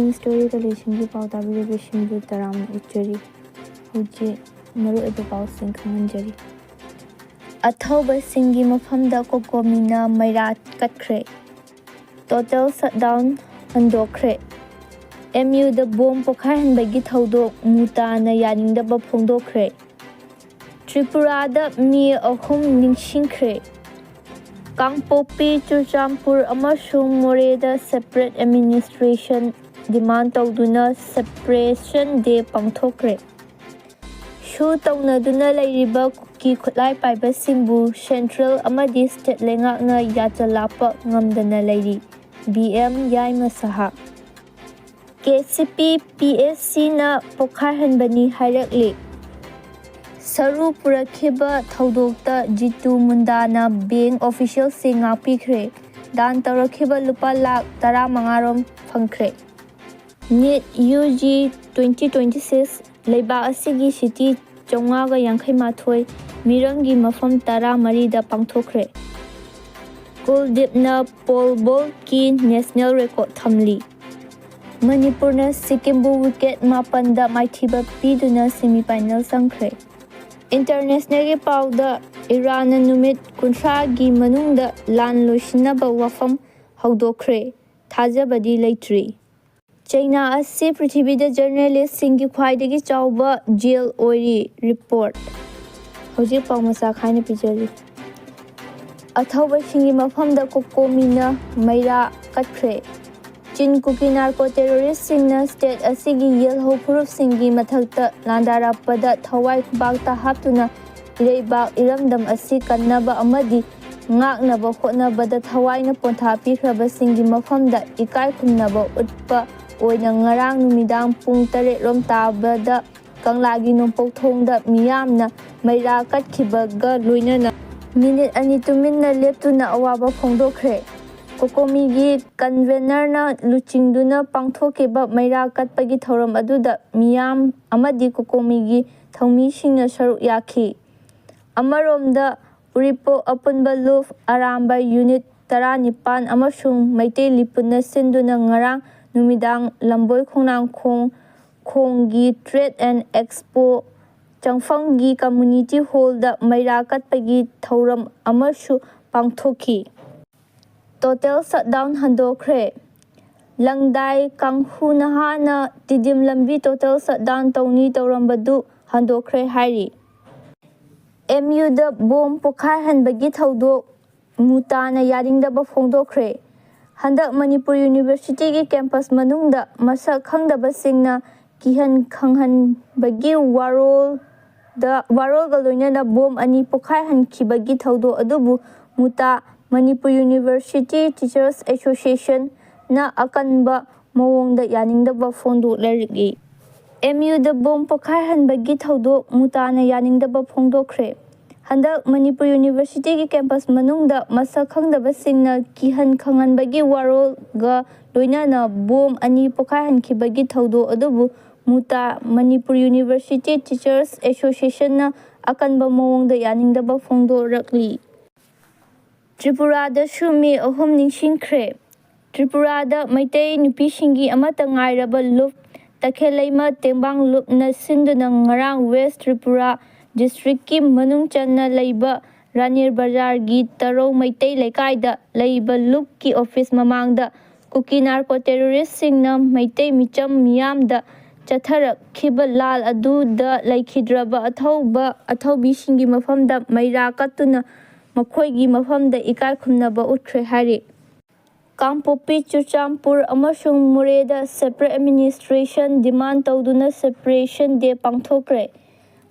News ꯁ꯭ꯇꯣꯔꯤꯒ ꯄꯥꯎ ꯇꯥꯕꯤꯔꯤꯕꯁꯤꯡꯕꯨ ꯇꯔꯥꯝꯅ ꯑꯣꯛꯆꯔꯤ꯫ ꯍꯧꯖꯤꯛ ꯃꯔꯨꯑꯣꯏꯕ ꯄꯥꯎꯁꯤꯡ ꯈꯪꯍꯟꯖꯔꯤ꯫ ꯑꯊꯧꯕꯁꯤꯡꯒꯤ ꯃꯐꯝꯗ ꯀꯣꯀꯣꯃꯤꯅ ꯃꯩꯔꯥ ꯀꯠꯈ꯭ꯔꯦ꯫ Total shutdown ꯍꯟꯗꯣꯛꯈ꯭ꯔꯦ꯫ MUꯗ ꯕꯣꯝ ꯄꯣꯈꯥꯏꯍꯟꯕꯒꯤ ꯊꯧꯗꯣꯛ ꯃꯨ ꯇꯥꯅ ꯌꯥꯅꯤꯡꯗꯕ ꯐꯣꯡꯗꯣꯛꯈ꯭ꯔꯦ꯫ ꯇ꯭ꯔꯤꯄꯨꯔꯥꯗ ꯃꯤ 3 ꯅꯤꯡꯁꯤꯡꯈ꯭ꯔꯦ꯫ ꯀꯥꯡꯄꯣꯛꯄꯤ, ꯆꯨꯔꯆꯥꯟꯄꯨꯔ ꯑꯃꯁꯨꯡ ꯃꯣꯔꯦꯗ ꯁꯦꯄꯔꯦꯠ ꯑꯦꯗꯃꯤꯅꯤꯁꯇ꯭ꯔꯦꯁꯟ ꯗꯤꯃꯥꯟꯗ ꯇꯧꯗꯨꯅ ꯁꯦꯄꯔꯦꯁꯟ ꯗꯦ ꯄꯥꯡꯊꯣꯛꯈ꯭ꯔꯦ꯫ ꯁꯨ ꯇꯧꯅꯗꯨꯅ ꯂꯩꯔꯤꯕ ꯀꯨꯀꯤ ꯈꯨꯠꯂꯥꯏ ꯄꯥꯏꯕꯁꯤꯡꯕꯨ ꯁꯦꯟꯇ꯭ꯔꯦꯜ ꯑꯃꯗꯤ ꯁ꯭ꯇꯦꯠ ꯂꯩꯉꯥꯛꯅ ꯌꯥꯖꯜ ꯂꯥꯛꯄ ꯉꯝꯗꯅ ꯂꯩꯔꯤ꯫ BM ꯌꯥꯏꯃ ꯁꯍꯥ KCP PSCꯅ ꯄꯣꯈꯥꯏꯍꯟꯕꯅꯤ ꯍꯥꯏꯔꯛꯂꯤ꯫ ꯁꯔꯨꯄꯨꯔꯛꯈꯤꯕ ꯊꯧꯗꯣꯛꯇ ꯖꯤꯇꯨ ꯃꯨꯟꯗꯥꯅ ꯕꯦꯡꯛ ꯑꯣꯐꯤꯁꯤꯌꯦꯜꯁꯤꯡ ꯉꯥꯛꯄꯤꯈ꯭ꯔꯦ꯫ ꯗꯥꯟ ꯇꯧꯔꯛꯈꯤꯕ ꯂꯨꯄꯥ ꯂꯥꯈ 15,000ꯔꯣꯝ ꯐꯪꯈ꯭ꯔꯦ꯫ ꯅꯤꯠ UG 2026 ꯂꯩꯕꯥꯛ ꯑꯁꯤꯒꯤ ꯁꯤꯇꯤ 958 ꯃꯤꯔꯝꯒꯤ ꯃꯐꯝ 14ꯗ ꯄꯥꯡꯊꯣꯛꯈ꯭ꯔꯦ꯫ ꯀꯨꯜꯗꯤꯞꯅ ꯄꯣꯜ ꯚꯣꯜꯠꯀꯤ ꯅꯦꯁꯅꯦꯜ ꯔꯦꯀꯣꯔꯗ ꯊꯝꯂꯤ꯫ ꯃꯅꯤꯄꯨꯔꯅ ꯁꯤꯛꯀꯤꯝꯕꯨ ꯋꯤꯀꯦꯠ 7ꯗ ꯃꯥꯏꯊꯤꯕ ꯄꯤꯗꯨꯅ ꯁꯦꯃꯤ-ꯐꯥꯏꯅꯦꯜ ꯆꯪꯈ꯭ꯔꯦ꯫ ꯏꯟꯇꯔꯅꯦꯁꯅꯦꯜꯒꯤ ꯄꯥꯎꯗ ꯏꯔꯥꯟꯅ ꯅꯨꯃꯤꯠ 30ꯒꯤ ꯃꯅꯨꯡꯗ ꯂꯥꯟ ꯂꯣꯏꯁꯤꯟꯅꯕ ꯋꯥꯐꯝ ꯍꯧꯗꯣꯛꯈ꯭ꯔꯦ꯫ ꯊꯥꯖꯕꯗꯤ ꯂꯩꯇ꯭ꯔꯤ꯫ ꯆꯩꯅꯥ ꯑꯁꯤ ꯄ꯭ꯔꯤꯊꯤꯕꯤꯗ ꯖꯔꯅꯦꯂꯤꯁꯁꯤꯡꯒꯤ ꯈ꯭ꯋꯥꯏꯗꯒꯤ ꯆꯥꯎꯕ ꯖꯦꯜ ꯑꯣꯏꯔꯤ꯫ ꯔꯤꯄꯣꯔꯠ ꯍꯧꯖꯤꯛ ꯄꯥꯎ ꯃꯆꯥ ꯈꯥꯏꯅ ꯄꯤꯖꯔꯤ꯫ ꯑꯊꯧꯕꯁꯤꯡꯒꯤ ꯃꯐꯝꯗ ꯀꯣꯀꯣꯃꯤꯅ ꯃꯩꯔꯥ ꯀꯠꯈ꯭ꯔꯦ꯫ ꯆꯤꯟ ꯀꯨꯀꯤ ꯅꯥꯔꯀꯣ ꯇꯦꯔꯣꯔꯤꯁꯁꯤꯡꯅ ꯁ꯭ꯇꯦꯠ ꯑꯁꯤꯒꯤ ꯌꯦꯜꯍꯧ ꯐꯨꯔꯨꯞꯁꯤꯡꯒꯤ ꯃꯊꯛꯇ ꯂꯥꯟꯗꯥꯔꯛꯄꯗ ꯊꯋꯥꯏ ꯈꯨꯕꯥꯛꯇ ꯍꯥꯞꯇꯨꯅ ꯏꯔꯩꯕꯥꯛ ꯏꯔꯝꯗꯝ ꯑꯁꯤ ꯀꯟꯅꯕ ꯑꯃꯗꯤ ꯉꯥꯛꯅꯕ ꯍꯣꯠꯅꯕꯗ ꯊꯋꯥꯏꯅ ꯄꯣꯟꯊꯥ ꯄꯤꯈ꯭ꯔꯕꯁꯤꯡꯒꯤ ꯃꯐꯝꯗ ꯏꯀꯥꯏ ꯈꯨꯝꯅꯕ ꯎꯠꯄ ꯑꯣꯏꯅ ꯉꯔꯥꯡ ꯅꯨꯃꯤꯗꯥꯡ ꯄꯨꯡ 8ꯔꯣꯝ ꯇꯥꯕꯗ ꯀꯪꯂꯥꯒꯤ ꯅꯣꯡꯄꯣꯛ ꯊꯣꯡꯗ ꯃꯤꯌꯥꯝꯅ ꯃꯩꯔꯥ ꯀꯠꯈꯤꯕꯒ ꯂꯣꯏꯅꯅ ꯃꯤꯅꯤꯠ 2 ꯇꯨꯃꯤꯟꯅ ꯂꯦꯞꯇꯨꯅ ꯑꯋꯥꯕ ꯐꯣꯡꯗꯣꯛꯈ꯭ꯔꯦ꯫ ꯀꯣꯀꯣꯃꯤꯒꯤ ꯀꯟꯚꯦꯅꯔꯅ ꯂꯨꯆꯤꯡꯗꯨꯅ ꯄꯥꯡꯊꯣꯛꯈꯤꯕ ꯃꯩꯔꯥ ꯀꯠꯄꯒꯤ ꯊꯧꯔꯝ ꯑꯗꯨꯗ ꯃꯤꯌꯥꯝ ꯑꯃꯗꯤ ꯀꯣꯀꯣꯃꯤꯒꯤ ꯊꯧꯃꯤꯁꯤꯡꯅ ꯁꯔꯨꯛ ꯌꯥꯈꯤ꯫ ꯑꯃꯔꯣꯝꯗ ꯎꯔꯤꯄꯣꯛ ꯑꯄꯨꯟꯕ ꯂꯨꯞ, ꯑꯔꯥꯝꯕꯥꯏ ꯌꯨꯅꯤꯠ 19 ꯑꯃꯁꯨꯡ ꯃꯩꯇꯩ ꯂꯤꯄꯨꯟꯅ ꯁꯤꯟꯗꯨꯅ ꯉꯔꯥꯡ ꯅꯨꯃꯤꯗꯥꯡ ꯂꯝꯕꯣꯏ ꯈꯣꯡꯅꯥꯡꯈꯣꯡꯒꯤ ꯇ꯭ꯔꯦꯗ ꯑꯦꯟꯗ ꯑꯦꯛꯁꯄꯣ ꯆꯪꯐꯝꯒꯤ ꯀꯝꯃ꯭ꯌꯨꯅꯤꯇꯤ ꯍꯣꯜꯗ ꯃꯩꯔꯥ ꯀꯠꯄꯒꯤ ꯊꯧꯔꯝ ꯑꯃꯁꯨ ꯄꯥꯡꯊꯣꯛꯈꯤ꯫ Total shutdown ꯍꯟꯗꯣꯛꯈ꯭ꯔꯦ꯫ ꯂꯪꯗꯥꯏ ꯀꯥꯡꯍꯨ ꯅꯍꯥꯅ ꯇꯤꯗꯤꯝ ꯂꯝꯕꯤ ꯇꯣꯇꯦꯜ ꯁꯠꯗꯥꯎꯟ ꯇꯧꯅꯤ ꯇꯧꯔꯝꯕꯗꯨ ꯍꯟꯗꯣꯛꯈ꯭ꯔꯦ ꯍꯥꯏꯔꯤ꯫ MUꯗ ꯕꯣꯝ ꯄꯣꯈꯥꯏꯍꯟꯕꯒꯤ ꯊꯧꯗꯣꯛ ꯃꯨ ꯇꯥꯅ ꯌꯥꯅꯤꯡꯗꯕ ꯐꯣꯡꯗꯣꯛꯈ꯭ꯔꯦ꯫ ꯍꯟꯗꯛ ꯃꯅꯤꯄꯨꯔ ꯌꯨꯅꯤꯚꯔꯁꯤꯇꯤꯒꯤ ꯀꯦꯝꯄꯁ ꯃꯅꯨꯡꯗ ꯃꯁꯛ ꯈꯪꯗꯕꯁꯤꯡꯅ ꯀꯤꯍꯟ ꯈꯪꯍꯟꯕꯒꯤ ꯋꯥꯔꯣꯜꯒ ꯂꯣꯏꯅꯅ ꯕꯣꯝ 2 ꯄꯣꯈꯥꯏꯍꯟꯈꯤꯕꯒꯤ ꯊꯧꯗꯣꯛ ꯑꯗꯨꯕꯨ ꯃꯨ ꯇꯥ ꯃꯅꯤꯄꯨꯔ ꯌꯨꯅꯤꯚꯔꯁꯤꯇꯤ ꯇꯤꯆꯔꯁ ꯑꯦꯁꯣꯁꯤꯌꯦꯁꯟ ꯅ ꯑꯀꯟꯕ ꯃꯑꯣꯡꯗ ꯌꯥꯅꯤꯡꯗꯕ ꯐꯣꯡꯗꯣꯛꯂꯛꯂꯤ꯫ MUꯗ ꯕꯣꯝ ꯄꯣꯈꯥꯏꯍꯟꯕꯒꯤ ꯊꯧꯗꯣꯛ ꯃꯨ ꯇꯥꯅ ꯌꯥꯅꯤꯡꯗꯕ ꯐꯣꯡꯗꯣꯛꯈ꯭ꯔꯦ꯫ ꯍꯟꯗꯛ ꯃꯅꯤꯄꯨꯔ ꯌꯨꯅꯤꯚꯔꯁꯤꯇꯤꯒꯤ ꯀꯦꯝꯄꯁ ꯃꯅꯨꯡꯗ ꯃꯁꯛ ꯈꯪꯗꯕꯁꯤꯡꯅ ꯀꯤꯍꯟ ꯈꯪꯍꯟꯕꯒꯤ ꯋꯥꯔꯣꯜꯒ ꯂꯣꯏꯅꯅ ꯕꯣꯝ 2 ꯄꯣꯈꯥꯏꯍꯟꯈꯤꯕꯒꯤ ꯊꯧꯗꯣꯛ ꯑꯗꯨꯕꯨ ꯃꯨ ꯇꯥ ꯃꯅꯤꯄꯨꯔ ꯌꯨꯅꯤꯚꯔꯁꯤꯇꯤ ꯇꯤꯆꯔꯁ ꯑꯦꯁꯣꯁꯤꯌꯦꯁꯟꯅ ꯑꯀꯟꯕ ꯃꯑꯣꯡꯗ ꯌꯥꯅꯤꯡꯗꯕ ꯐꯣꯡꯗꯣꯛꯂꯛꯂꯤ꯫ ꯇ꯭ꯔꯤꯄꯨꯔꯥꯗꯁꯨ ꯃꯤ 3 ꯅꯤꯡꯁꯤꯡꯈ꯭ꯔꯦ꯫ ꯇ꯭ꯔꯤꯄꯨꯔꯥꯗ ꯃꯩꯇꯩ ꯅꯨꯄꯤꯁꯤꯡꯒꯤ ꯑꯃꯠꯇ ꯉꯥꯏꯔꯕ ꯂꯨꯞ ꯇꯈꯦꯜꯂꯩꯃ ꯇꯦꯡꯕꯥꯡ ꯂꯨꯞꯅ ꯁꯤꯟꯗꯨꯅ ꯉꯔꯥꯡ ꯋꯦꯁ ꯇ꯭ꯔꯤꯄꯨꯔꯥ ꯗꯤꯁꯇ꯭ꯔꯤꯛꯀꯤ ꯃꯅꯨꯡ ꯆꯟꯅ ꯂꯩꯕ ꯔꯥꯅꯤꯔ ꯕꯖꯥꯔꯒꯤ ꯇꯔꯧ ꯃꯩꯇꯩ ꯂꯩꯀꯥꯏꯗ ꯂꯩꯕ ꯂꯨꯞꯀꯤ ꯑꯣꯐꯤꯁ ꯃꯃꯥꯡꯗ ꯀꯨꯀꯤ ꯅꯥꯔꯀꯣ ꯇꯦꯔꯣꯔꯤꯁꯁꯤꯡꯅ ꯃꯩꯇꯩ ꯃꯤꯆꯝ ꯃꯤꯌꯥꯝꯗ ꯆꯠꯊꯔꯛꯈꯤꯕ ꯂꯥꯜ ꯑꯗꯨꯗ ꯂꯩꯈꯤꯗ꯭ꯔꯕ ꯑꯊꯧꯕꯤꯁꯤꯡꯒꯤ ꯃꯐꯝꯗ ꯃꯩꯔꯥ ꯀꯠꯇꯨꯅ ꯃꯈꯣꯏꯒꯤ ꯃꯐꯝꯗ ꯏꯀꯥꯏ ꯈꯨꯝꯅꯕ ꯎꯠꯈ꯭ꯔꯦ ꯍꯥꯏꯔꯤ꯫ ꯀꯥꯡꯄꯣꯛꯄꯤ, ꯆꯨꯔꯆꯥꯟꯄꯨꯔ ꯑꯃꯁꯨꯡ ꯃꯣꯔꯦꯗ ꯁꯦꯄꯔꯦꯠ ꯑꯦꯗꯃꯤꯅꯤꯁꯇ꯭ꯔꯦꯁꯟ ꯗꯤꯃꯥꯟꯗ ꯇꯧꯗꯨꯅ ꯁꯦꯄꯔꯦꯁꯟ ꯗꯦ ꯄꯥꯡꯊꯣꯛꯈ꯭ꯔꯦ꯫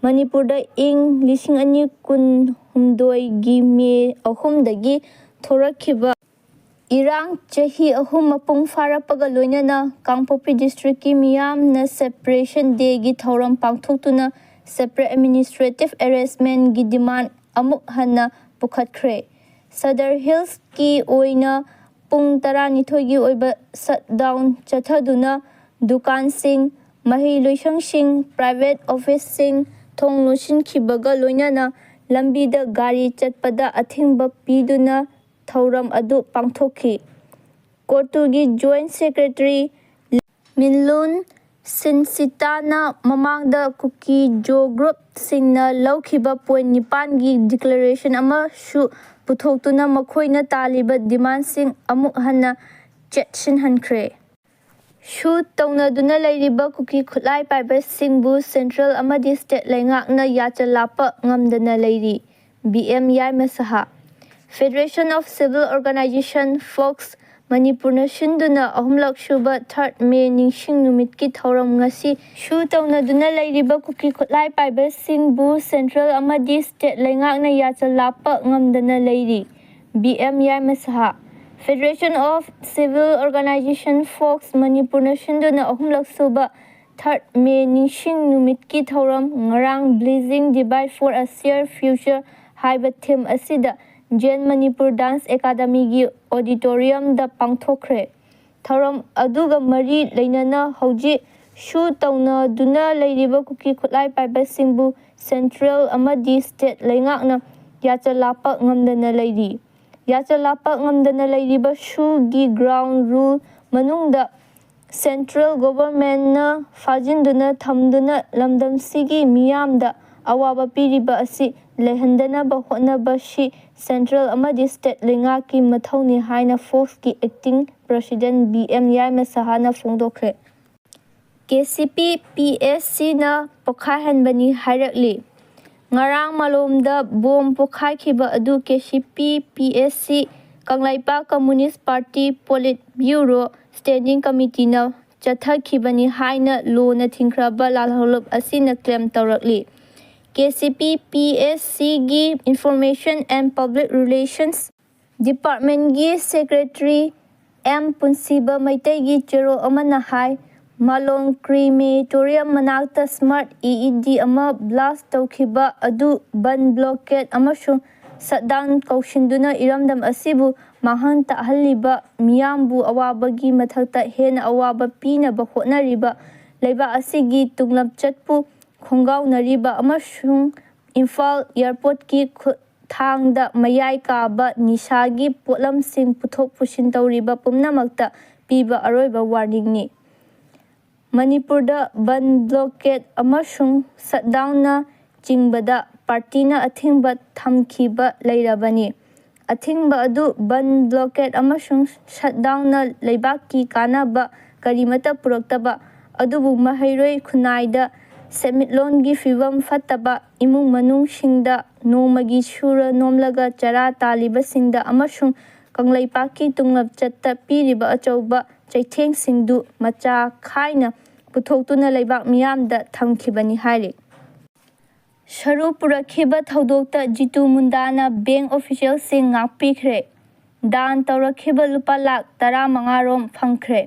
ꯃꯅꯤꯄꯨꯔꯗ ꯏꯪ 2018ꯒꯤ ꯃꯦ 3ꯗꯒꯤ ꯊꯣꯔꯛꯈꯤꯕ ꯏꯔꯥꯡ ꯆꯍꯤ 3 ꯃꯄꯨꯡ ꯐꯥꯔꯛꯄꯒ ꯂꯣꯏꯅꯅ ꯀꯥꯡꯄꯣꯛꯄꯤ ꯗꯤꯁꯇ꯭ꯔꯤꯛꯀꯤ ꯃꯤꯌꯥꯝꯅ ꯁꯦꯄꯔꯦꯁꯟ ꯗꯦꯒꯤ ꯊꯧꯔꯝ ꯄꯥꯡꯊꯣꯛꯇꯨꯅ ꯁꯦꯄꯔꯦꯠ ꯑꯦꯗꯃꯤꯅꯤꯁꯇ꯭ꯔꯦꯇꯤꯚ ꯑꯦꯔꯦꯟꯖꯃꯦꯟꯠꯒꯤ ꯗꯤꯃꯥꯟꯗ ꯑꯃꯨꯛ ꯍꯟꯅ ꯄꯨꯈꯠꯈ꯭ꯔꯦ꯫ ꯁꯗꯔ ꯍꯤꯜꯁꯀꯤ ꯑꯣꯏꯅ ꯄꯨꯡ 12ꯒꯤ ꯑꯣꯏꯕ ꯁꯠꯗꯥꯎꯟ ꯆꯠꯊꯗꯨꯅ ꯗꯨꯀꯥꯟꯁꯤꯡ, ꯃꯍꯩꯂꯣꯏꯁꯪꯁꯤꯡ, ꯄ꯭ꯔꯥꯏꯚꯦꯠ ꯑꯣꯐꯤꯁꯁꯤꯡ ꯊꯣꯡ ꯂꯣꯟꯁꯤꯟꯈꯤꯕꯒ ꯂꯣꯏꯅꯅ ꯂꯝꯕꯤꯗ ꯒꯥꯔꯤ ꯆꯠꯄꯗ ꯑꯊꯤꯡꯕ ꯄꯤꯗꯨꯅ ꯊꯧꯔꯝ ꯑꯗꯨ ꯄꯥꯡꯊꯣꯛꯈꯤ꯫ ꯀꯣꯇꯨꯒꯤ ꯖꯣꯏꯟꯠ ꯁꯦꯀ꯭ꯔꯦꯇꯔꯤ ꯃꯤꯟꯂꯨꯟ ꯁꯤꯟꯁꯤꯇꯥꯅ ꯃꯃꯥꯡꯗ ꯀꯨꯀꯤ ꯖꯣ ꯒ꯭ꯔꯨꯞꯁꯤꯡꯅ ꯂꯧꯈꯤꯕ ꯄꯣꯏꯟꯠ 9ꯒꯤ ꯗꯤꯀ꯭ꯂꯥꯔꯦꯁꯟ ꯑꯃꯁꯨ ꯄꯨꯊꯣꯛꯇꯨꯅ ꯃꯈꯣꯏꯅ ꯇꯥꯜꯂꯤꯕ ꯗꯤꯃꯥꯟꯗꯁꯤꯡ ꯑꯃꯨꯛ ꯍꯟꯅ ꯆꯦꯠꯁꯤꯟꯍꯟꯈ꯭ꯔꯦ꯫ ꯁꯨ ꯇꯧꯅꯗꯨꯅ ꯂꯩꯔꯤꯕ ꯀꯨꯀꯤ ꯈꯨꯠꯂꯥꯏ ꯄꯥꯏꯕꯁꯤꯡꯕꯨ ꯁꯦꯟꯇ꯭ꯔꯦꯜ ꯑꯃꯗꯤ ꯁ꯭ꯇꯦꯠ ꯂꯩꯉꯥꯛꯅ ꯌꯥꯆ ꯂꯥꯛꯄ ꯉꯝꯗꯅ ꯂꯩꯔꯤ꯫ ꯕꯤ.ꯑꯦꯝ. ꯌꯥꯏꯃ ꯁꯍꯥ ꯐꯦꯗꯔꯦꯁꯟ ꯑꯣꯐ ꯁꯤꯚꯤꯜ ꯑꯣꯔꯒꯅꯥꯏꯖꯦꯁꯟ ꯐꯣꯛꯁ ꯃꯅꯤꯄꯨꯔꯅ ꯁꯤꯟꯗꯨꯅ ꯑꯍꯨꯝꯂꯛ ꯁꯨꯕ 3rd ꯃꯦ ꯅꯤꯡꯁꯤꯡ ꯅꯨꯃꯤꯠꯀꯤ ꯊꯧꯔꯝ ꯉꯁꯤ ꯁꯨ ꯇꯧꯅꯗꯨꯅ ꯂꯩꯔꯤꯕ ꯀꯨꯀꯤ ꯈꯨꯠꯂꯥꯏ ꯄꯥꯏꯕꯁꯤꯡꯕꯨ ꯁꯦꯟꯇ꯭ꯔꯦꯜ ꯑꯃꯗꯤ ꯁ꯭ꯇꯦꯠ ꯂꯩꯉꯥꯛꯅ ꯌꯥꯆ ꯂꯥꯛꯄ ꯉꯝꯗꯅ ꯂꯩꯔꯤ꯫ ꯕꯤ.ꯑꯦꯝ. ꯌꯥꯏꯃ ꯁꯍꯥ ꯐꯦꯗꯔꯦꯁꯟ ꯑꯣꯐ ꯁꯤꯚꯤꯜ ꯑꯣꯔꯒꯅꯥꯏꯖꯦꯁꯟ ꯐꯣꯛꯁ ꯃꯅꯤꯄꯨꯔꯅ ꯁꯤꯟꯗꯨꯅ ꯑꯍꯨꯝꯂꯛ ꯁꯨꯕ 3rd ꯃꯦ ꯅꯤꯡꯁꯤꯡ ꯅꯨꯃꯤꯠꯀꯤ ꯊꯧꯔꯝ ꯉꯔꯥꯡ ꯕ꯭ꯔꯤꯖꯤꯡ ꯗꯤꯚꯥꯏꯗ ꯐꯣꯔ ꯑ ꯁꯦꯌꯔ ꯐ꯭ꯌꯨꯆꯔ ꯍꯥꯏꯕ ꯊꯤꯝ ꯑꯁꯤꯗ ꯖꯦꯟ ꯃꯅꯤꯄꯨꯔ ꯗꯥꯟꯁ ꯑꯦꯀꯥꯗꯃꯤꯒꯤ ꯑꯣꯗꯤꯇꯣꯔꯤꯌꯝꯗ ꯄꯥꯡꯊꯣꯛꯈ꯭ꯔꯦ꯫ ꯊꯧꯔꯝ ꯑꯗꯨꯒ ꯃꯔꯤ ꯂꯩꯅꯅ ꯍꯧꯖꯤꯛ ꯁꯨ ꯇꯧꯅꯗꯨꯅ ꯂꯩꯔꯤꯕ ꯀꯨꯀꯤ ꯈꯨꯠꯂꯥꯏ ꯄꯥꯏꯕꯁꯤꯡꯕꯨ ꯁꯦꯟꯇ꯭ꯔꯦꯜ ꯑꯃꯗꯤ ꯁ꯭ꯇꯦꯠ ꯂꯩꯉꯥꯛꯅ ꯌꯥꯆ ꯂꯥꯛꯄ ꯉꯝꯗꯅ ꯂꯩꯔꯤ꯫ ꯌꯥꯆ ꯂꯥꯛꯄ ꯉꯝꯗꯅ ꯂꯩꯔꯤꯕ ꯁꯨꯒꯤ ꯒ꯭ꯔꯥꯎꯟ ꯔꯨꯜ ꯃꯅꯨꯡꯗ ꯁꯦꯟꯇ꯭ꯔꯦꯜ ꯒꯣꯚꯔꯟꯃꯦꯟꯠꯅ ꯐꯥꯖꯤꯟꯗꯨꯅ ꯊꯝꯗꯨꯅ ꯂꯝꯗꯝꯁꯤꯒꯤ ꯃꯤꯌꯥꯝꯗ ꯑꯋꯥꯕ ꯄꯤꯔꯤꯕ ꯑꯁꯤ ꯂꯩꯍꯟꯗꯅꯕ ꯍꯣꯠꯅꯕꯁꯤ ꯁꯦꯟꯇ꯭ꯔꯦꯜ ꯑꯃꯗꯤ ꯁ꯭ꯇꯦꯠ ꯂꯩꯉꯥꯛꯀꯤ ꯃꯊꯧꯅꯤ ꯍꯥꯏꯅ ꯐꯣꯛꯁꯀꯤ ꯑꯦꯛꯇꯤꯡ ꯄ꯭ꯔꯁꯤꯗꯦꯟꯠ ꯕꯤ.ꯑꯦꯝ. ꯌꯥꯏꯃ ꯁꯍꯥꯅ ꯐꯣꯡꯗꯣꯛꯈ꯭ꯔꯦ꯫ ꯀꯦ.ꯁꯤ.ꯄꯤ. ꯄꯤ.ꯑꯦꯁ.ꯁꯤꯅ ꯄꯣꯈꯥꯏꯍꯟꯕꯅꯤ ꯍꯥꯏꯔꯛꯂꯤ꯫ ꯉꯔꯥꯡ ꯃꯂꯣꯝꯗ ꯕꯣꯝ ꯄꯣꯈꯥꯏꯈꯤꯕ ꯑꯗꯨ KCP. PSC Kangleipak communist party politburo standing ꯀꯝꯃꯤꯇꯤꯅ ꯆꯠꯊꯈꯤꯕꯅꯤ ꯍꯥꯏꯅ ꯂꯣꯅ ꯊꯤꯡꯈ꯭ꯔꯕ ꯂꯥꯜꯍꯧꯂꯨꯞ ꯑꯁꯤꯅ ꯀ꯭ꯂꯦꯝ ꯇꯧꯔꯛꯂꯤ꯫ ꯀꯦ.ꯁꯤ.ꯄꯤ. ꯄꯤ.ꯑꯦꯁ.ꯁꯤꯒꯤ ꯏꯟꯐꯣꯔꯃꯦꯁꯟ ꯑꯦꯟꯗ ꯄꯕ꯭ꯂꯤꯛ ꯔꯤꯂꯦꯁꯟꯁ ꯗꯤꯄꯥꯔꯠꯃꯦꯟꯠꯒꯤ ꯁꯦꯀ꯭ꯔꯦꯇꯔꯤ ꯑꯦꯝ. ꯄꯨꯟꯁꯤꯕ ꯃꯩꯇꯩꯒꯤ ꯆꯦꯔꯣꯜ ꯑꯃꯅ ꯍꯥꯏ ꯃꯂꯣꯝ ꯀ꯭ꯔꯤꯃꯦꯇꯣꯔꯤꯌꯝ ꯃꯅꯥꯛꯇ ꯁ꯭ꯃꯥꯔꯠ ꯏ.ꯏ.ꯗꯤ. ꯑꯃ ꯕ꯭ꯂꯥꯁꯠ ꯇꯧꯈꯤꯕ ꯑꯗꯨ ꯕꯟꯗ ꯕ꯭ꯂꯣꯀꯦꯗ ꯑꯃꯁꯨꯡ ꯁꯠꯗꯥꯎꯟ ꯀꯧꯁꯤꯟꯗꯨꯅ ꯏꯔꯝꯗꯝ ꯑꯁꯤꯕꯨ ꯃꯥꯡꯍꯟ ꯇꯥꯛꯍꯜꯂꯤꯕ ꯃꯤꯌꯥꯝꯕꯨ ꯑꯋꯥꯕꯒꯤ ꯃꯊꯛꯇ ꯍꯦꯟꯅ ꯑꯋꯥꯕ ꯄꯤꯅꯕ ꯍꯣꯠꯅꯔꯤꯕ ꯂꯩꯕꯥꯛ ꯑꯁꯤꯒꯤ ꯇꯨꯡꯂꯝꯆꯠꯄꯨ ꯈꯣꯡꯒꯥꯎꯅꯔꯤꯕ ꯑꯃꯁꯨꯡ ꯏꯝꯐꯥꯜ ꯑꯦꯌꯔꯄꯣꯔꯠꯀꯤ ꯈꯨꯠꯊꯥꯡꯗ ꯃꯌꯥꯏ ꯀꯥꯕ ꯅꯤꯁꯥꯒꯤ ꯄꯣꯠꯂꯝꯁꯤꯡ ꯄꯨꯊꯣꯛ ꯄꯨꯁꯤꯟ ꯇꯧꯔꯤꯕ ꯄꯨꯝꯅꯃꯛꯇ ꯄꯤꯕ ꯑꯔꯣꯏꯕ ꯋꯥꯔꯅꯤꯡꯅꯤ꯫ ꯃꯅꯤꯄꯨꯔꯗ ꯕꯟꯗ ꯕ꯭ꯂꯣꯀꯦꯗ ꯑꯃꯁꯨꯡ ꯁꯠꯗꯥꯎꯟꯅ ꯆꯤꯡꯕꯗ ꯄꯥꯔꯇꯤꯅ ꯑꯊꯤꯡꯕ ꯊꯝꯈꯤꯕ ꯂꯩꯔꯕꯅꯤ꯫ ꯑꯊꯤꯡꯕ ꯑꯗꯨ ꯕꯟꯗ ꯕ꯭ꯂꯣꯀꯦꯗ ꯑꯃꯁꯨꯡ ꯁꯠꯗꯥꯎꯟꯅ ꯂꯩꯕꯥꯛꯀꯤ ꯀꯥꯟꯅꯕ ꯀꯔꯤꯃꯠꯇ ꯄꯨꯔꯛꯇꯕ ꯑꯗꯨꯕꯨ ꯃꯍꯩꯔꯣꯏ ꯈꯨꯟꯅꯥꯏꯗ ꯁꯦꯟꯃꯤꯠꯂꯣꯟꯒꯤ ꯐꯤꯚꯝ ꯐꯠꯇꯕ ꯏꯃꯨꯡ ꯃꯅꯨꯡꯁꯤꯡꯗ ꯅꯣꯡꯃꯒꯤ ꯁꯨꯔ ꯅꯣꯝꯂꯒ ꯆꯔꯥ ꯇꯥꯜꯂꯤꯕꯁꯤꯡꯗ ꯑꯃꯁꯨꯡ ꯀꯪꯂꯩꯄꯥꯛꯀꯤ ꯇꯨꯡꯂꯝꯆꯠꯇ ꯄꯤꯔꯤꯕ ꯑꯆꯧꯕ ꯆꯩꯊꯦꯡꯁꯤꯡꯗꯨ ꯃꯆꯥ ꯈꯥꯏꯅ ꯄꯨꯊꯣꯛꯇꯨꯅ ꯂꯩꯕꯥꯛ ꯃꯤꯌꯥꯝꯗ ꯊꯝꯈꯤꯕꯅꯤ ꯍꯥꯏꯔꯤ꯫ ꯁꯔꯨ ꯄꯨꯔꯛꯈꯤꯕ ꯊꯧꯗꯣꯛꯇ ꯖꯤꯇꯨ ꯃꯨꯟꯗꯥꯅ ꯕꯦꯡꯛ ꯑꯣꯐꯤꯁꯤꯌꯦꯜꯁꯤꯡ ꯉꯥꯛꯄꯤꯈ꯭ꯔꯦ꯫ ꯗꯥꯟ ꯇꯧꯔꯛꯈꯤꯕ ꯂꯨꯄꯥ ꯂꯥꯈ 15 ꯔꯣꯝ ꯐꯪꯈ꯭ꯔꯦ꯫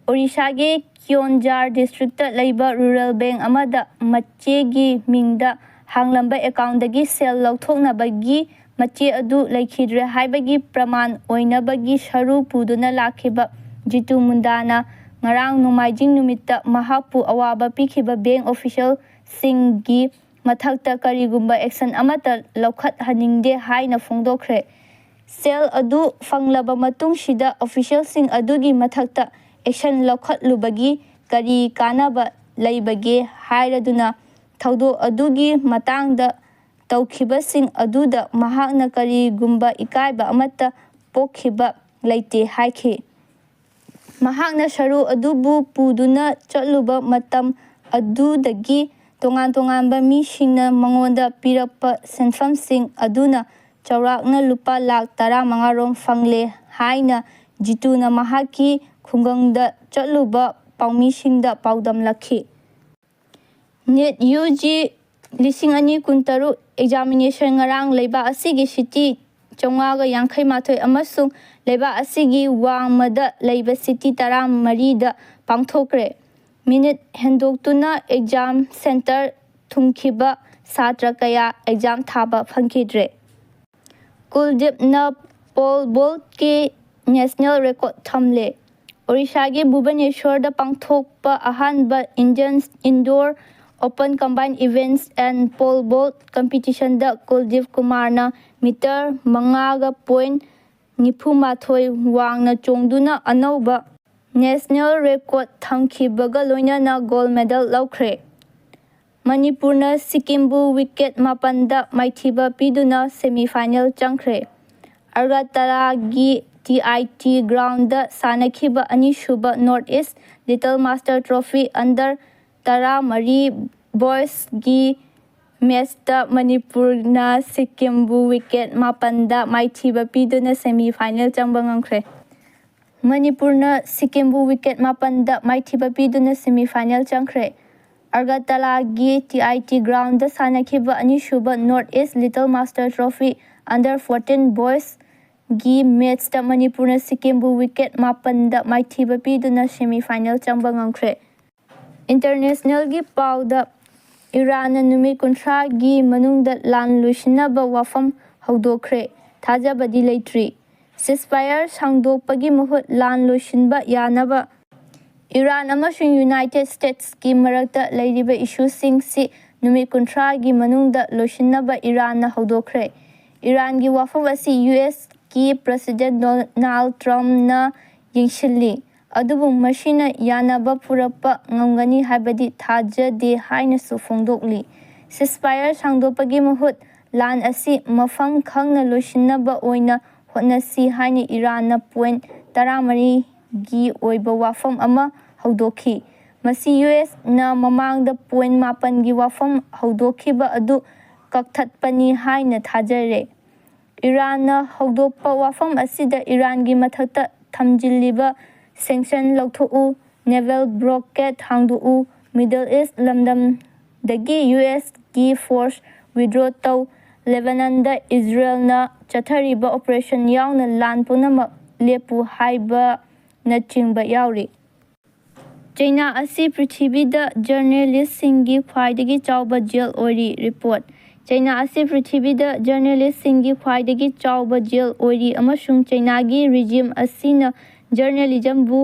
ꯑꯣꯔꯤꯁꯥꯒꯤ ꯀꯤꯑꯣꯟꯓꯥꯔ ꯗꯤꯁꯇ꯭ꯔꯤꯛꯇ ꯂꯩꯕ ꯔꯨꯔꯦꯜ ꯕꯦꯡꯛ ꯑꯃꯗ ꯃꯆꯦꯒꯤ ꯃꯤꯡꯗ ꯍꯥꯡꯂꯝꯕ ꯑꯦꯀꯥꯎꯟꯠꯇꯒꯤ ꯁꯦꯜ ꯂꯧꯊꯣꯛꯅꯕꯒꯤ ꯃꯆꯦ ꯑꯗꯨ ꯂꯩꯈꯤꯗ꯭ꯔꯦ ꯍꯥꯏꯕꯒꯤ ꯄ꯭ꯔꯃꯥꯟ ꯑꯣꯏꯅꯕꯒꯤ ꯁꯔꯨ ꯄꯨꯗꯨꯅ ꯂꯥꯛꯈꯤꯕ ꯖꯤꯇꯨ ꯃꯨꯟꯗꯥꯅ ꯉꯔꯥꯡ ꯅꯣꯡꯃꯥꯏꯖꯤꯡ ꯅꯨꯃꯤꯠꯇ ꯃꯍꯥꯛꯄꯨ ꯑꯋꯥꯕ ꯄꯤꯈꯤꯕ ꯕꯦꯡꯛ ꯑꯣꯐꯤꯁꯤꯌꯦꯜꯁꯤꯡꯒꯤ ꯃꯊꯛꯇ ꯀꯔꯤꯒꯨꯝꯕ ꯑꯦꯛꯁꯟ ꯑꯃꯠꯇ ꯂꯧꯈꯠꯍꯟꯅꯤꯡꯗꯦ ꯍꯥꯏꯅ ꯐꯣꯡꯗꯣꯛꯈ꯭ꯔꯦ꯫ ꯁꯦꯜ ꯑꯗꯨ ꯐꯪꯂꯕ ꯃꯇꯨꯡꯁꯤꯗ ꯑꯣꯐꯤꯁꯤꯌꯦꯜꯁꯤꯡ ꯑꯗꯨꯒꯤ ꯃꯊꯛꯇ ꯑꯦꯛꯁꯟ ꯂꯧꯈꯠꯂꯨꯕꯒꯤ ꯀꯔꯤ ꯀꯥꯟꯅꯕ ꯂꯩꯕꯒꯦ ꯍꯥꯏꯔꯗꯨꯅ ꯊꯧꯗꯣꯛ ꯑꯗꯨꯒꯤ ꯃꯇꯥꯡꯗ ꯇꯧꯈꯤꯕꯁꯤꯡ ꯑꯗꯨꯗ ꯃꯍꯥꯛꯅ ꯀꯔꯤꯒꯨꯝꯕ ꯏꯀꯥꯏꯕ ꯑꯃꯠꯇ ꯄꯣꯛꯈꯤꯕ ꯂꯩꯇꯦ ꯍꯥꯏꯈꯤ꯫ ꯃꯍꯥꯛꯅ ꯁꯔꯨ ꯑꯗꯨꯕꯨ ꯄꯨꯗꯨꯅ ꯆꯠꯂꯨꯕ ꯃꯇꯝ ꯑꯗꯨꯗꯒꯤ ꯇꯣꯉꯥꯟ ꯇꯣꯉꯥꯟꯕ ꯃꯤꯁꯤꯡꯅ ꯃꯉꯣꯟꯗ ꯄꯤꯔꯛꯄ ꯁꯦꯟꯐꯝꯁꯤꯡ ꯑꯗꯨꯅ ꯆꯥꯎꯔꯥꯛꯅ ꯂꯨꯄꯥ ꯂꯥꯈ 15 ꯔꯣꯝ ꯐꯪꯂꯦ ꯍꯥꯏꯅ ꯖꯤꯇꯨꯅ ꯃꯍꯥꯛꯀꯤ ꯈꯨꯡꯒꯪꯗ ꯆꯠꯂꯨꯕ ꯄꯥꯎꯃꯤꯁꯤꯡꯗ ꯄꯥꯎꯗꯝꯂꯛꯈꯤ꯫ ꯅꯤꯠ ꯌꯨ.ꯖꯤ. 2023 ꯑꯦꯛꯖꯥꯃꯤꯅꯦꯁꯟ ꯉꯔꯥꯡ ꯂꯩꯕꯥꯛ ꯑꯁꯤꯒꯤ ꯁꯤꯇꯤ 452 ꯑꯃꯁꯨꯡ ꯂꯩꯕꯥꯛ ꯑꯁꯤꯒꯤ ꯋꯥꯡꯃꯗ ꯂꯩꯕ ꯁꯤꯇꯤ 14ꯗ ꯄꯥꯡꯊꯣꯛꯈ꯭ꯔꯦ꯫ ꯃꯤꯅꯤꯠ ꯍꯦꯟꯗꯣꯛꯇꯨꯅ ꯑꯦꯛꯖꯥꯝ ꯁꯦꯟꯇꯔ ꯊꯨꯡꯈꯤꯕ ꯁꯥꯇ꯭ꯔ ꯀꯌꯥ ꯑꯦꯛꯖꯥꯝ ꯊꯥꯕ ꯐꯪꯈꯤꯗ꯭ꯔꯦ꯫ ꯀꯨꯜꯗꯤꯞꯅ ꯄꯣꯜ ꯚꯣꯜꯠꯀꯤ ꯅꯦꯁꯅꯦꯜ ꯔꯦꯀꯣꯔꯗ ꯊꯝꯂꯦ꯫ ꯑꯣꯔꯤꯁꯥꯒꯤ ꯚꯨꯕꯅꯦꯁ꯭ꯋꯔꯗ ꯄꯥꯡꯊꯣꯛꯄ ꯑꯍꯥꯟꯕ Indian indoor open combined events and pole vault ꯀꯝꯄꯤꯇꯤꯁꯟꯗ ꯀꯨꯜꯗꯤꯞ ꯀꯨꯃꯥꯔꯅ ꯃꯤꯇꯔ 5.92 ꯋꯥꯡꯅ ꯆꯣꯡꯗꯨꯅ ꯑꯅꯧꯕ ꯅꯦꯁꯅꯦꯜ ꯔꯦꯀꯣꯔꯗ ꯊꯝꯈꯤꯕꯒ ꯂꯣꯏꯅꯅ ꯒꯣꯜꯗ ꯃꯦꯗꯜ ꯂꯧꯈ꯭ꯔꯦ꯫ ꯃꯅꯤꯄꯨꯔꯅ ꯁꯤꯛꯀꯤꯝꯕꯨ ꯋꯤꯀꯦꯠ 7ꯗ ꯃꯥꯏꯊꯤꯕ ꯄꯤꯗꯨꯅ ꯁꯦꯃꯤ-ꯐꯥꯏꯅꯦꯜ ꯆꯪꯈ꯭ꯔꯦ꯫ ꯑꯒꯔꯇꯂꯥꯒꯤ TIT ꯒ꯭ꯔꯥꯎꯟꯗ ꯁꯥꯟꯅꯈꯤꯕ ꯑꯅꯤꯁꯨꯕ ꯅꯣꯔꯊ-ꯏꯁ ꯂꯤꯇꯜ ꯃꯥꯁꯇꯔ ꯇ꯭ꯔꯣꯐꯤ ꯑꯟꯗꯔ 13 ꯕꯣꯏꯁꯀꯤ ꯃꯦꯆꯇ ꯃꯅꯤꯄꯨꯔꯅ ꯁꯤꯛꯀꯤꯝꯕꯨ ꯋꯤꯀꯦꯠ 7ꯗ ꯃꯥꯏꯊꯤꯕ ꯄꯤꯗꯨꯅ ꯁꯦꯃꯤ-ꯐꯥꯏꯅꯦꯜ ꯆꯪꯕ ꯉꯝꯈ꯭ꯔꯦ꯫ ꯃꯅꯤꯄꯨꯔꯅ ꯁꯤꯛꯀꯤꯝꯕꯨ ꯋꯤꯀꯦꯠ 7ꯗ ꯃꯥꯏꯊꯤꯕ ꯄꯤꯗꯨꯅ ꯁꯦꯃꯤ-ꯐꯥꯏꯅꯦꯜ ꯆꯪꯈ꯭ꯔꯦ꯫ ꯑꯒꯔꯇꯂꯥꯒꯤ TIT ꯒ꯭ꯔꯥꯎꯟꯗ ꯁꯥꯟꯅꯈꯤꯕ ꯑꯅꯤꯁꯨꯕ ꯅꯣꯔꯊ-ꯏꯁ ꯂꯤꯇꯜ ꯃꯥꯁꯇꯔ ꯇ꯭ꯔꯣꯐꯤ ꯑꯟꯗꯔ 14 ꯕꯣꯏꯁꯒꯤ ꯃꯦꯆꯇ ꯃꯅꯤꯄꯨꯔꯅ ꯁꯤꯛꯀꯤꯝꯕꯨ ꯋꯤꯀꯦꯠ 7ꯗ ꯃꯥꯏꯊꯤꯕ ꯄꯤꯗꯨꯅ ꯁꯦꯃꯤ-ꯐꯥꯏꯅꯦꯜ ꯆꯪꯕ ꯉꯝꯈ꯭ꯔꯦ꯫ ꯏꯟꯇꯔꯅꯦꯁꯅꯦꯜꯒꯤ ꯄꯥꯎꯗ ꯏꯔꯥꯟꯅ ꯅꯨꯃꯤꯠ 30ꯒꯤ ꯃꯅꯨꯡꯗ ꯂꯥꯟ ꯂꯣꯏꯁꯤꯟꯅꯕ ꯋꯥꯐꯝ ꯍꯧꯗꯣꯛꯈ꯭ꯔꯦ, ꯊꯥꯖꯕꯗꯤ ꯂꯩꯇ꯭ꯔꯤ꯫ ꯁꯤꯖꯐꯥꯌꯔ ꯁꯥꯡꯗꯣꯛꯄꯒꯤ ꯃꯍꯨꯠ ꯂꯥꯟ ꯂꯣꯏꯁꯤꯟꯕ ꯌꯥꯅꯕ ꯏꯔꯥꯟ ꯑꯃꯁꯨꯡ ꯌꯨꯅꯥꯏꯇꯦꯗ ꯁ꯭ꯇꯦꯠꯁꯀꯤ ꯃꯔꯛꯇ ꯂꯩꯔꯤꯕ ꯏꯁꯨꯁꯤꯡꯁꯤ ꯅꯨꯃꯤꯠ 30ꯒꯤ ꯃꯅꯨꯡꯗ ꯂꯣꯏꯁꯤꯟꯅꯕ ꯏꯔꯥꯟꯅ ꯍꯧꯗꯣꯛꯈ꯭ꯔꯦ꯫ ꯏꯔꯥꯟꯒꯤ ꯋꯥꯐꯝ ꯑꯁꯤ ꯌꯨꯑꯦꯁꯀꯤ ꯄ꯭ꯔꯦꯁꯤꯗꯦꯟꯠ ꯗꯣꯅꯥꯜꯗ ꯇ꯭ꯔꯝꯞꯅ ꯌꯦꯡꯁꯤꯜꯂꯤ, ꯑꯗꯨꯕꯨ ꯃꯁꯤꯅ ꯌꯥꯅꯕ ꯄꯨꯔꯛꯄ ꯉꯝꯒꯅꯤ ꯍꯥꯏꯕꯗꯤ ꯊꯥꯖꯗꯦ ꯍꯥꯏꯅꯁꯨ ꯐꯣꯡꯗꯣꯛꯂꯤ꯫ ꯁꯤꯖꯐꯥꯌꯔ ꯁꯥꯡꯗꯣꯛꯄꯒꯤ ꯃꯍꯨꯠ ꯂꯥꯟ ꯑꯁꯤ ꯃꯐꯝ ꯈꯪꯅ ꯂꯣꯏꯁꯤꯟꯅꯕ ꯑꯣꯏꯅ ꯍꯣꯠꯅꯁꯤ ꯍꯥꯏꯅ ꯏꯔꯥꯟꯅ ꯄꯣꯏꯟꯠ 13ꯒꯤ ꯑꯣꯏꯕ ꯋꯥꯐꯝ ꯑꯃ ꯍꯧꯗꯣꯛꯈꯤ꯫ ꯃꯁꯤ ꯌꯨꯑꯦꯁꯅ ꯃꯃꯥꯡꯗ ꯄꯣꯏꯟꯠ 7ꯒꯤ ꯋꯥꯐꯝ ꯍꯧꯗꯣꯛꯈꯤꯕ ꯑꯗꯨ ꯀꯛꯊꯠꯄꯅꯤ ꯍꯥꯏꯅ ꯊꯥꯖꯔꯦ꯫ ꯏꯔꯥꯟꯅ ꯍꯧꯗꯣꯛꯄ ꯋꯥꯐꯝ ꯑꯁꯤꯗ ꯏꯔꯥꯟꯒꯤ ꯃꯊꯛꯇ ꯊꯝꯖꯤꯜꯂꯤꯕ ꯁꯦꯡꯁꯟ ꯂꯧꯊꯣꯛꯎ, ꯅꯦꯚꯦꯜ ꯕ꯭ꯂꯣꯀꯦꯗ ꯍꯥꯡꯗꯣꯛꯎ, ꯃꯤꯗꯜ ꯏꯁꯠ ꯂꯝꯗꯝꯗꯒꯤ ꯌꯨꯑꯦꯁꯀꯤ ꯐꯣꯔꯁ ꯋꯤꯗ꯭ꯔꯣ ꯇꯧ, ꯂꯦꯕꯅꯟꯗ ꯏꯖꯔꯦꯜꯅ ꯆꯠꯊꯔꯤꯕ ꯑꯣꯄꯔꯦꯁꯟ ꯌꯥꯎꯅ ꯂꯥꯟ ꯄꯨꯝꯅꯃꯛ ꯂꯦꯞꯄꯨ ꯍꯥꯏꯕꯅꯆꯤꯡꯕ ꯌꯥꯎꯔꯤ꯫ ꯆꯩꯅꯥ ꯑꯁꯤ ꯄ꯭ꯔꯤꯊꯤꯕꯤꯗ ꯖꯔꯅꯦꯂꯤꯁꯠꯁꯤꯡꯒꯤ ꯈ꯭ꯋꯥꯏꯗꯒꯤ ꯆꯥꯎꯕ ꯖꯦꯜ ꯑꯣꯏꯔꯤ꯫ ꯔꯤꯄꯣꯔꯠ: ꯆꯩꯅꯥ ꯑꯁꯤ ꯄ꯭ꯔꯤꯊꯤꯕꯤꯗ ꯖꯔꯅꯦꯂꯤꯁꯠꯁꯤꯡꯒꯤ ꯈ꯭ꯋꯥꯏꯗꯒꯤ ꯆꯥꯎꯕ ꯖꯦꯜ ꯑꯣꯏꯔꯤ ꯑꯃꯁꯨꯡ ꯆꯩꯅꯥꯒꯤ ꯔꯤꯖꯤꯝ ꯑꯁꯤꯅ ꯖꯔꯅꯦꯂꯤꯖꯝꯕꯨ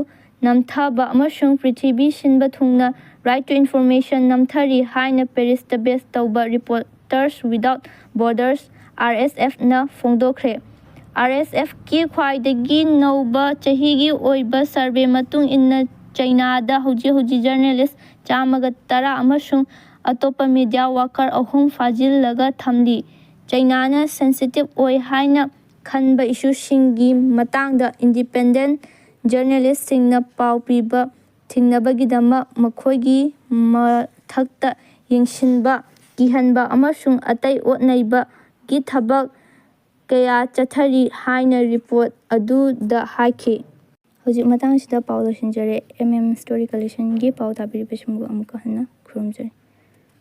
ꯅꯝꯊꯕ ꯑꯃꯁꯨꯡ ꯄ꯭ꯔꯤꯊꯤꯕꯤ ꯁꯤꯟꯕ ꯊꯨꯡꯅ ꯔꯥꯏꯠ ꯇꯨ ꯏꯟꯐꯣꯔꯃꯦꯁꯟ ꯅꯝꯊꯔꯤ ꯍꯥꯏꯅ ꯄꯦꯔꯤꯁꯇ ꯕꯦꯖ ꯇꯧꯕ ꯔꯤꯄꯣꯔꯇꯔꯁ ꯋꯤꯗꯥꯎꯠ ꯕꯣꯔꯗꯔꯁ (RSF)ꯅ ꯐꯣꯡꯗꯣꯛꯈ꯭ꯔꯦ꯫ RSFꯀꯤ ꯈ꯭ꯋꯥꯏꯗꯒꯤ ꯅꯧꯕ ꯆꯍꯤꯒꯤ ꯑꯣꯏꯕ ꯁꯔꯚꯦ ꯃꯇꯨꯡ ꯏꯟꯅ ꯆꯩꯅꯥꯗ ꯍꯧꯖꯤꯛ ꯖꯔꯅꯦꯂꯤꯁꯠ 110 ꯑꯃꯁꯨꯡ ꯑꯇꯣꯞꯄ ꯃꯤꯗꯤꯌꯥ ꯋꯥꯔꯀꯔ 3 ꯐꯥꯖꯤꯜꯂꯒ ꯊꯝꯂꯤ꯫ ꯆꯩꯅꯥꯅ ꯁꯦꯟꯁꯤꯇꯤꯚ ꯑꯣꯏ ꯍꯥꯏꯅ ꯈꯟꯕ ꯏꯁꯨꯁꯤꯡꯒꯤ ꯃꯇꯥꯡꯗ ꯏꯟꯗꯤꯄꯦꯟꯗꯦꯟꯠ ꯖꯔꯅꯦꯂꯤꯁꯠꯁꯤꯡꯅ ꯄꯥꯎ ꯄꯤꯕ ꯊꯤꯡꯅꯕꯒꯤꯗꯃꯛ ꯃꯈꯣꯏꯒꯤ ꯃꯊꯛꯇ ꯌꯦꯡꯁꯤꯟꯕ, ꯀꯤꯍꯟꯕ ꯑꯃꯁꯨꯡ ꯑꯇꯩ ꯑꯣꯠ-ꯅꯩꯕꯒꯤ ꯊꯕꯛ ꯀꯌꯥ ꯆꯠꯊꯔꯤ ꯍꯥꯏꯅ ꯔꯤꯄꯣꯔꯠ ꯑꯗꯨꯗ ꯍꯥꯏꯈꯤ꯫ ꯍꯧꯖꯤꯛ ꯃꯇꯥꯡꯁꯤꯗ ꯄꯥꯎ ꯂꯣꯏꯁꯤꯟꯖꯔꯦ꯫ ꯁ꯭ꯇꯣꯔꯤ ꯀꯂꯦꯛꯁꯟꯒꯤ ꯄꯥꯎ ꯇꯥꯕꯤꯔꯤꯕꯁꯤꯡꯕꯨ ꯑꯃꯨꯛꯀ ꯍꯟꯅ ꯈꯨꯔꯨꯝꯖꯔꯤ꯫